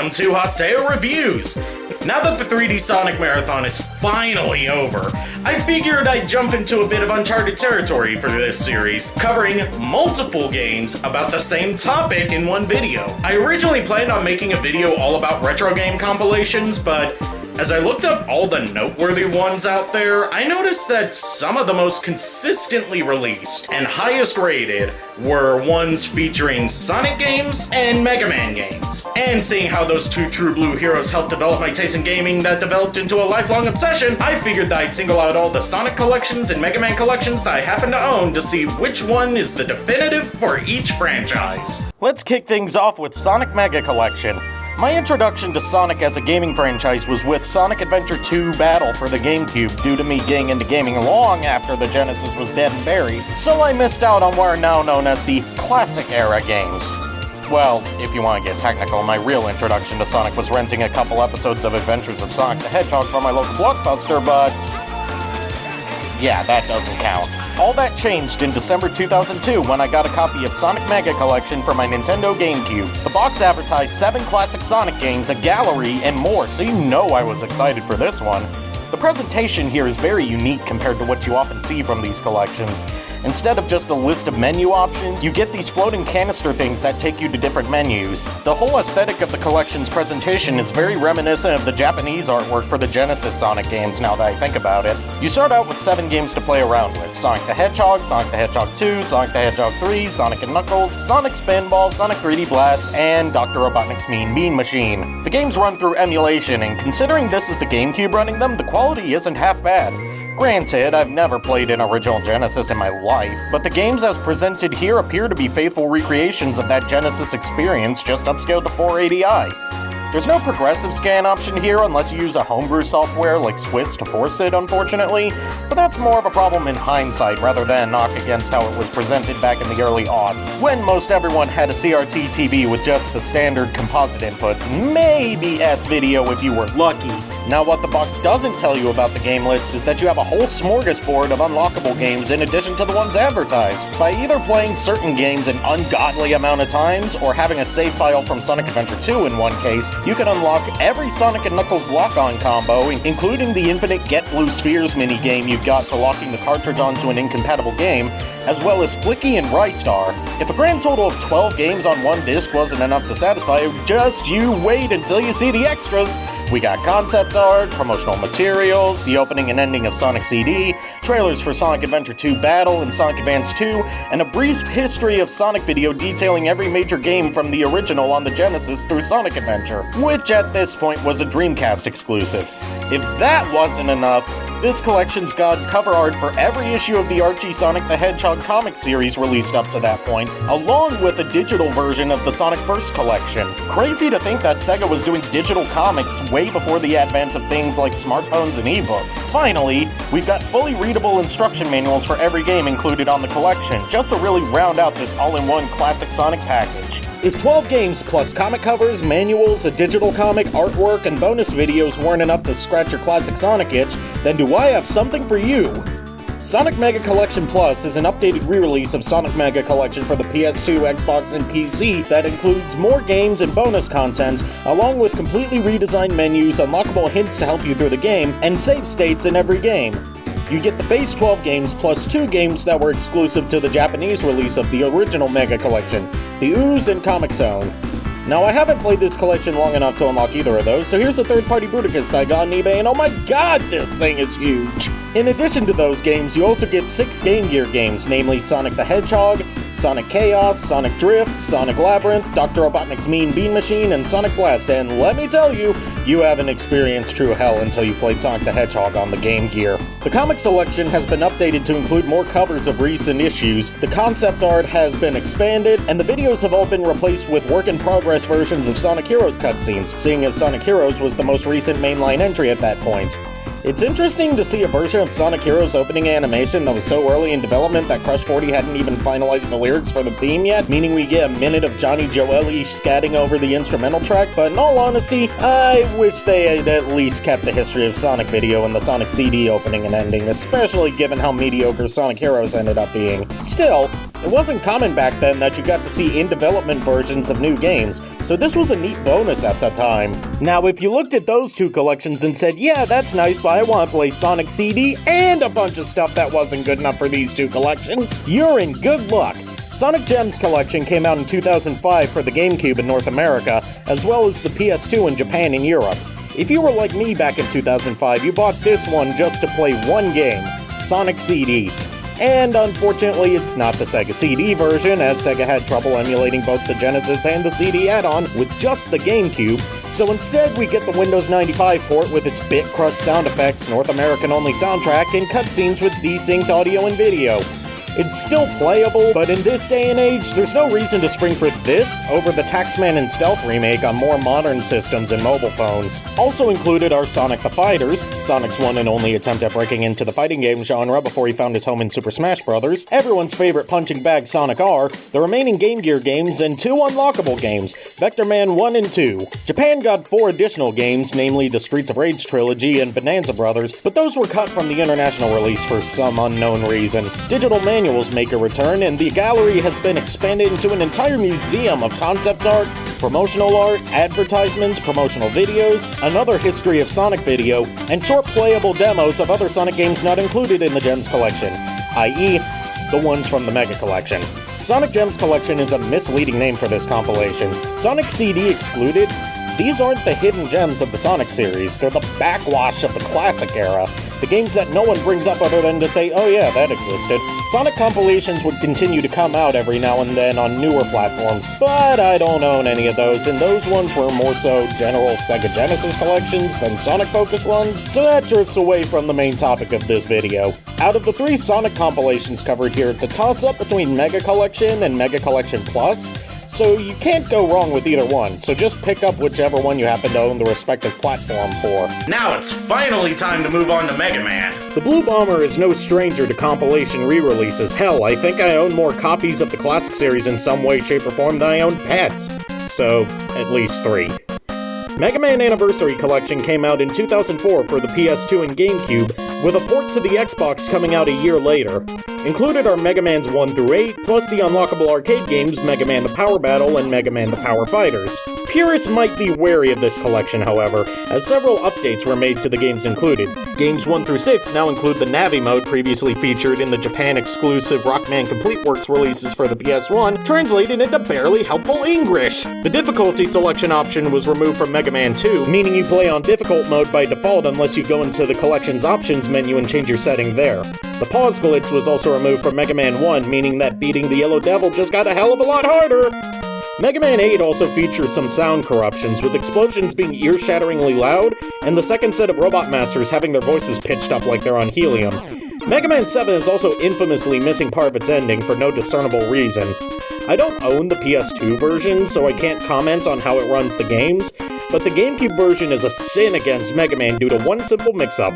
Welcome to Haseo Reviews! Now that the 3D Sonic Marathon is finally over, I figured I'd jump into a bit of uncharted territory for this series, covering multiple games about the same topic in one video. I originally planned on making a video all about retro game compilations, but as I looked up all the noteworthy ones out there, I noticed that some of the most consistently released and highest rated were ones featuring Sonic games and Mega Man games. And seeing how those two true blue heroes helped develop my taste in gaming that developed into a lifelong obsession, I figured that I'd single out all the Sonic collections and Mega Man collections that I happen to own to see which one is the definitive for each franchise. Let's kick things off with Sonic Mega Collection. My introduction to Sonic as a gaming franchise was with Sonic Adventure 2 Battle for the GameCube due to me getting into gaming long after the Genesis was dead and buried, so I missed out on what are now known as the Classic Era games. Well, if you want to get technical, my real introduction to Sonic was renting a couple episodes of Adventures of Sonic the Hedgehog from my local Blockbuster, but yeah, that doesn't count. All that changed in December 2002 when I got a copy of Sonic Mega Collection for my Nintendo GameCube. The box advertised 7 classic Sonic games, a gallery, and more, so you know I was excited for this one. The presentation here is very unique compared to what you often see from these collections. Instead of just a list of menu options, you get these floating canister things that take you to different menus. The whole aesthetic of the collection's presentation is very reminiscent of the Japanese artwork for the Genesis Sonic games now that I think about it. You start out with 7 games to play around with: Sonic the Hedgehog, Sonic the Hedgehog 2, Sonic the Hedgehog 3, Sonic and Knuckles, Sonic Spinball, Sonic 3D Blast, and Dr. Robotnik's Mean Bean Machine. The games run through emulation, and considering this is the GameCube running them, the quality isn't half bad. Granted, I've never played an original Genesis in my life, but the games as presented here appear to be faithful recreations of that Genesis experience, just upscaled to 480i. There's no progressive scan option here unless you use a homebrew software like Swiss to force it, unfortunately, but that's more of a problem in hindsight rather than a knock against how it was presented back in the early aughts, when most everyone had a CRT TV with just the standard composite inputs, maybe S-Video if you were lucky. Now, what the box doesn't tell you about the game list is that you have a whole smorgasbord of unlockable games in addition to the ones advertised. By either playing certain games an ungodly amount of times, or having a save file from Sonic Adventure 2 in one case, you can unlock every Sonic and Knuckles lock-on combo, including the infinite Get Blue Spheres minigame you've got for locking the cartridge onto an incompatible game, as well as Flicky and Rystar. If a grand total of 12 games on one disc wasn't enough to satisfy you, just you wait until you see the extras. We got concept art, promotional materials, the opening and ending of Sonic CD, trailers for Sonic Adventure 2 Battle and Sonic Advance 2, and a brief history of Sonic video detailing every major game from the original on the Genesis through Sonic Adventure, which at this point was a Dreamcast exclusive. If that wasn't enough, this collection's got cover art for every issue of the Archie Sonic the Hedgehog comic series released up to that point, along with a digital version of the Sonic First collection. Crazy to think that Sega was doing digital comics way before the advent of things like smartphones and ebooks. Finally, we've got fully readable instruction manuals for every game included on the collection, just to really round out this all-in-one classic Sonic package. If 12 games plus comic covers, manuals, a digital comic, artwork, and bonus videos weren't enough to scratch your classic Sonic itch, then do I have something for you? Sonic Mega Collection Plus is an updated re-release of Sonic Mega Collection for the PS2, Xbox, and PC that includes more games and bonus content, along with completely redesigned menus, unlockable hints to help you through the game, and save states in every game. You get the base 12 games plus 2 games that were exclusive to the Japanese release of the original Mega Collection, the Ooze and Comic Zone. Now, I haven't played this collection long enough to unlock either of those, so here's a third-party Bruticus that I got on eBay, and oh my god, this thing is huge! In addition to those games, you also get 6 Game Gear games, namely Sonic the Hedgehog, Sonic Chaos, Sonic Drift, Sonic Labyrinth, Dr. Robotnik's Mean Bean Machine, and Sonic Blast, and let me tell you, you haven't experienced true hell until you've played Sonic the Hedgehog on the Game Gear. The comic selection has been updated to include more covers of recent issues, the concept art has been expanded, and the videos have all been replaced with work-in-progress versions of Sonic Heroes cutscenes, seeing as Sonic Heroes was the most recent mainline entry at that point. It's interesting to see a version of Sonic Heroes opening animation that was so early in development that Crush 40 hadn't even finalized the lyrics for the theme yet, meaning we get a minute of Johnny Joeli scatting over the instrumental track, but in all honesty, I wish they had at least kept the history of Sonic video and the Sonic CD opening and ending, especially given how mediocre Sonic Heroes ended up being. Still, It wasn't common back then that you got to see in-development versions of new games, so this was a neat bonus at the time. Now, if you looked at those two collections and said, yeah, that's nice, but I want to play Sonic CD and a bunch of stuff that wasn't good enough for these two collections, you're in good luck. Sonic Gems Collection came out in 2005 for the GameCube in North America, as well as the PS2 in Japan and Europe. If you were like me back in 2005, you bought this one just to play one game, Sonic CD. And unfortunately, it's not the Sega CD version, as Sega had trouble emulating both the Genesis and the CD add-on with just the GameCube, so instead we get the Windows 95 port with its bit-crush sound effects, North American-only soundtrack, and cutscenes with desynced audio and video. It's still playable, but in this day and age, there's no reason to spring for this over the Taxman and Stealth remake on more modern systems and mobile phones. Also included are Sonic the Fighters, Sonic's one and only attempt at breaking into the fighting game genre before he found his home in Super Smash Bros., everyone's favorite punching bag Sonic R, the remaining Game Gear games, and 2 unlockable games, Vector Man 1 and 2. Japan got 4 additional games, namely the Streets of Rage trilogy and Bonanza Brothers, but those were cut from the international release for some unknown reason. Digital manuals make a return, and the gallery has been expanded into an entire museum of concept art, promotional art, advertisements, promotional videos, another history of Sonic video, and short playable demos of other Sonic games not included in the Gems Collection, i.e., the ones from the Mega Collection. Sonic Gems Collection is a misleading name for this compilation. Sonic CD excluded? These aren't the hidden gems of the Sonic series, they're the backwash of the classic era. The games that no one brings up other than to say, oh yeah, that existed. Sonic compilations would continue to come out every now and then on newer platforms, but I don't own any of those, and those ones were more so general Sega Genesis collections than Sonic-focused ones, so that drifts away from the main topic of this video. Out of the 3 Sonic compilations covered here, it's a toss-up between Mega Collection and Mega Collection Plus, so you can't go wrong with either one, so just pick up whichever one you happen to own the respective platform for. Now it's finally time to move on to Mega Man. The Blue Bomber is no stranger to compilation re-releases. Hell, I think I own more copies of the classic series in some way, shape, or form than I own pets. So, at least 3. Mega Man Anniversary Collection came out in 2004 for the PS2 and GameCube, with a port to the Xbox coming out a year later. Included are Mega Mans 1 through 8, plus the unlockable arcade games Mega Man the Power Battle and Mega Man the Power Fighters. Purists might be wary of this collection, however, as several updates were made to the games included. Games 1 through 6 now include the Navi mode previously featured in the Japan-exclusive Rockman Complete Works releases for the PS1, translated into barely helpful English. The difficulty selection option was removed from Mega Man 2, meaning you play on difficult mode by default unless you go into the collection's options menu and change your setting there. The pause glitch was also removed from Mega Man 1, meaning that beating the Yellow Devil just got a hell of a lot harder! Mega Man 8 also features some sound corruptions, with explosions being ear-shatteringly loud, and the second set of Robot Masters having their voices pitched up like they're on helium. Mega Man 7 is also infamously missing part of its ending for no discernible reason. I don't own the PS2 version, so I can't comment on how it runs the games, but the GameCube version is a sin against Mega Man due to one simple mix-up.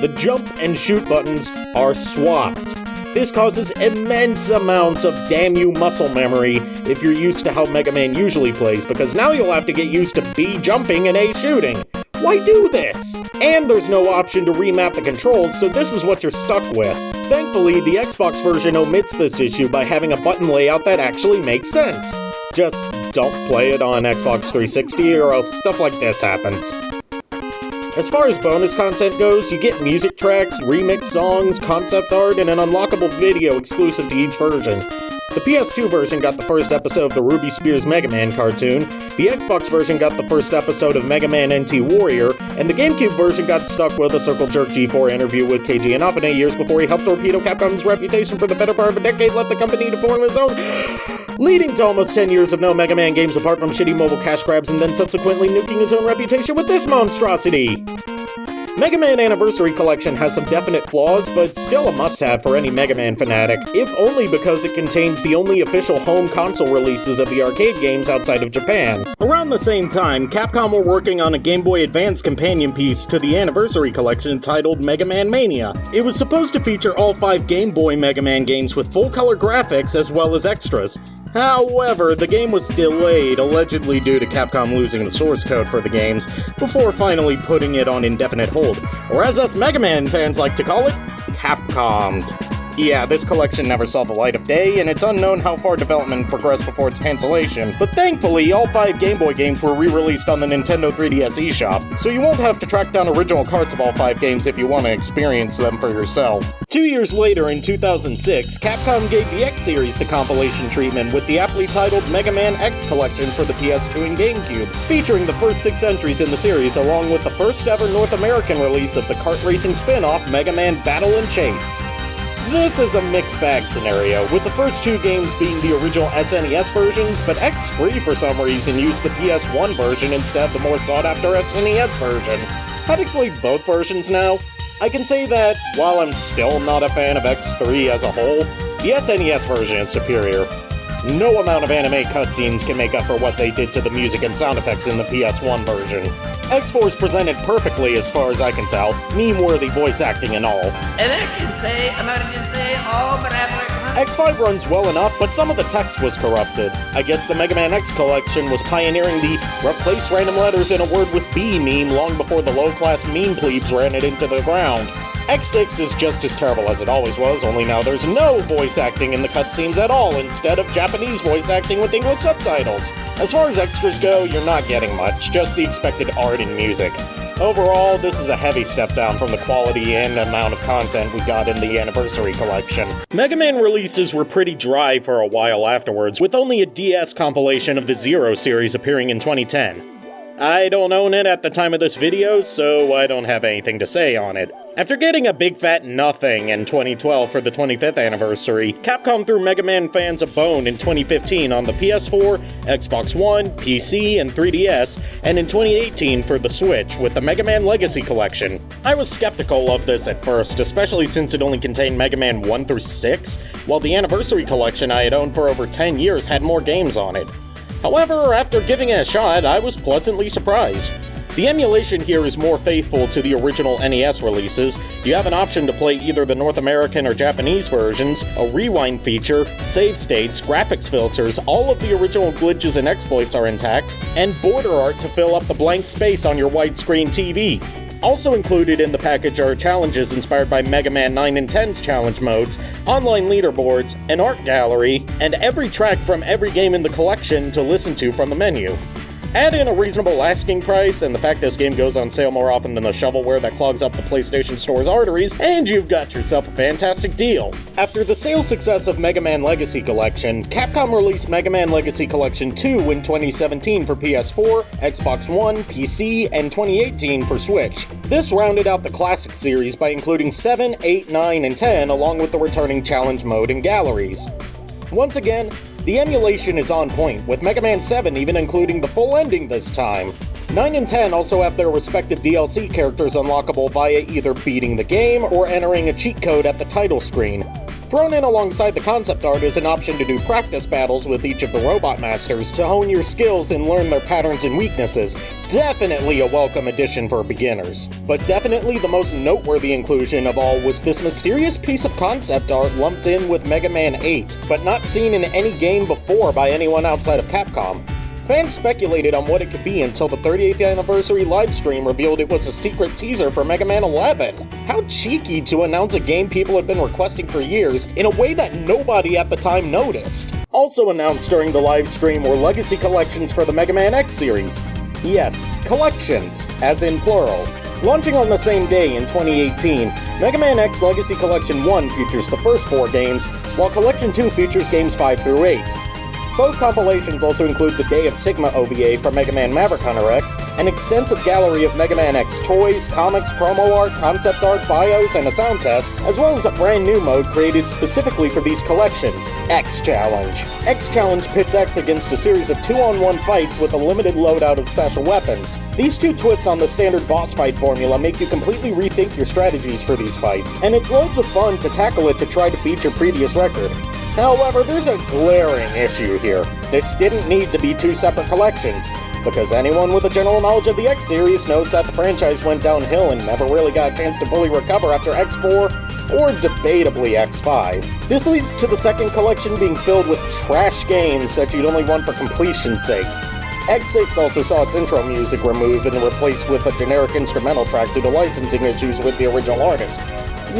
The jump and shoot buttons are swapped. This causes immense amounts of damn you muscle memory if you're used to how Mega Man usually plays, because now you'll have to get used to B jumping and A shooting. Why do this? And there's no option to remap the controls, so this is what you're stuck with. Thankfully, the Xbox version omits this issue by having a button layout that actually makes sense. Just don't play it on Xbox 360 or else stuff like this happens. As far as bonus content goes, you get music tracks, remix songs, concept art, and an unlockable video exclusive to each version. The PS2 version got the first episode of the Ruby Spears Mega Man cartoon, the Xbox version got the first episode of Mega Man NT Warrior, and the GameCube version got stuck with a Circle Jerk G4 interview with Keiji Inafune years before he helped torpedo Capcom's reputation for the better part of a decade, left the company to form his own, leading to almost 10 years of no Mega Man games apart from shitty mobile cash grabs, and then subsequently nuking his own reputation with this monstrosity. Mega Man Anniversary Collection has some definite flaws, but still a must-have for any Mega Man fanatic, if only because it contains the only official home console releases of the arcade games outside of Japan. Around the same time, Capcom were working on a Game Boy Advance companion piece to the Anniversary Collection titled Mega Man Mania. It was supposed to feature all 5 Game Boy Mega Man games with full-color graphics as well as extras. However, the game was delayed, allegedly due to Capcom losing the source code for the games, before finally putting it on indefinite hold, or as us Mega Man fans like to call it, Capcommed. Yeah, this collection never saw the light of day, and it's unknown how far development progressed before its cancellation, but thankfully, all 5 Game Boy games were re-released on the Nintendo 3DS eShop, so you won't have to track down original carts of all 5 games if you want to experience them for yourself. 2 years later, in 2006, Capcom gave the X series the compilation treatment with the aptly titled Mega Man X Collection for the PS2 and GameCube, featuring the first 6 entries in the series along with the first ever North American release of the kart racing spin-off Mega Man Battle and Chase. This is a mixed bag scenario, with the first 2 games being the original SNES versions, but X3 for some reason used the PS1 version instead of the more sought-after SNES version. Having played both versions now, I can say that, while I'm still not a fan of X3 as a whole, the SNES version is superior. No amount of anime cutscenes can make up for what they did to the music and sound effects in the PS1 version. X4 is presented perfectly as far as I can tell, meme-worthy voice acting and all. And I can say, but X5 runs well enough, but some of the text was corrupted. I guess the Mega Man X collection was pioneering the replace random letters in a word with B meme long before the low-class meme plebes ran it into the ground. X6 is just as terrible as it always was, only now there's no voice acting in the cutscenes at all, instead of Japanese voice acting with English subtitles. As far as extras go, you're not getting much, just the expected art and music. Overall, this is a heavy step down from the quality and amount of content we got in the Anniversary Collection. Mega Man releases were pretty dry for a while afterwards, with only a DS compilation of the Zero series appearing in 2010. I don't own it at the time of this video, so I don't have anything to say on it. After getting a big fat nothing in 2012 for the 25th anniversary, Capcom threw Mega Man fans a bone in 2015 on the PS4, Xbox One, PC, and 3DS, and in 2018 for the Switch with the Mega Man Legacy Collection. I was skeptical of this at first, especially since it only contained Mega Man 1 through 6, while the Anniversary Collection I had owned for over 10 years had more games on it. However, after giving it a shot, I was pleasantly surprised. The emulation here is more faithful to the original NES releases. You have an option to play either the North American or Japanese versions, a rewind feature, save states, graphics filters, all of the original glitches and exploits are intact, and border art to fill up the blank space on your widescreen TV. Also included in the package are challenges inspired by Mega Man 9 and 10's challenge modes, online leaderboards, an art gallery, and every track from every game in the collection to listen to from the menu. Add in a reasonable asking price, and the fact this game goes on sale more often than the shovelware that clogs up the PlayStation Store's arteries, and you've got yourself a fantastic deal. After the sales success of Mega Man Legacy Collection, Capcom released Mega Man Legacy Collection 2 in 2017 for PS4, Xbox One, PC, and 2018 for Switch. This rounded out the classic series by including 7, 8, 9, and 10, along with the returning challenge mode and galleries. Once again, the emulation is on point, with Mega Man 7 even including the full ending this time. 9 and 10 also have their respective DLC characters unlockable via either beating the game or entering a cheat code at the title screen. Thrown in alongside the concept art is an option to do practice battles with each of the Robot Masters to hone your skills and learn their patterns and weaknesses. Definitely a welcome addition for beginners. But definitely the most noteworthy inclusion of all was this mysterious piece of concept art lumped in with Mega Man 8, but not seen in any game before by anyone outside of Capcom. Fans speculated on what it could be until the 38th anniversary livestream revealed it was a secret teaser for Mega Man 11. How cheeky to announce a game people had been requesting for years in a way that nobody at the time noticed. Also announced during the livestream were legacy collections for the Mega Man X series. Yes, collections, as in plural. Launching on the same day in 2018, Mega Man X Legacy Collection 1 features the first 4 games, while Collection 2 features games 5 through 8. Both compilations also include the Day of Sigma OVA for Mega Man Maverick Hunter X, an extensive gallery of Mega Man X toys, comics, promo art, concept art, bios, and a sound test, as well as a brand new mode created specifically for these collections, X Challenge. X Challenge pits X against a series of 2-on-1 fights with a limited loadout of special weapons. These 2 twists on the standard boss fight formula make you completely rethink your strategies for these fights, and it's loads of fun to tackle it to try to beat your previous record. However, there's a glaring issue here. This didn't need to be 2 separate collections, because anyone with a general knowledge of the X series knows that the franchise went downhill and never really got a chance to fully recover after X4 or debatably X5. This leads to the second collection being filled with trash games that you'd only want for completion's sake. X6 also saw its intro music removed and replaced with a generic instrumental track due to licensing issues with the original artist.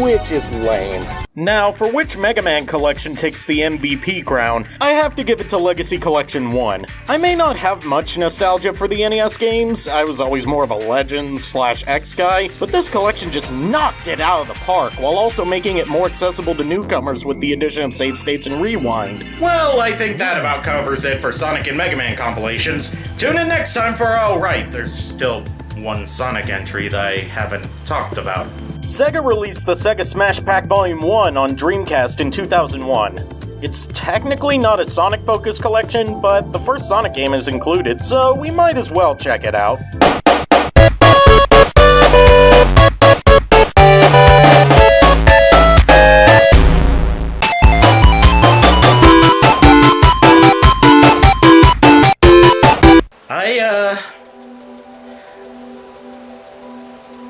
which is lame. Now, for which Mega Man collection takes the MVP crown, I have to give it to Legacy Collection 1. I may not have much nostalgia for the NES games, I was always more of a Legends/X guy, but this collection just knocked it out of the park, while also making it more accessible to newcomers with the addition of save states and rewind. Well, I think that about covers it for Sonic and Mega Man compilations. Tune in next time for, oh right, there's still one Sonic entry that I haven't talked about. Sega released the Sega Smash Pack Volume 1 on Dreamcast in 2001. It's technically not a Sonic-focused collection, but the first Sonic game is included, so we might as well check it out.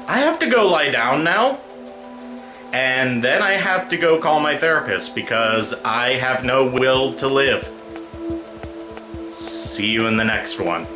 I have to go lie down now, and then I have to go call my therapist because I have no will to live. See you in the next one.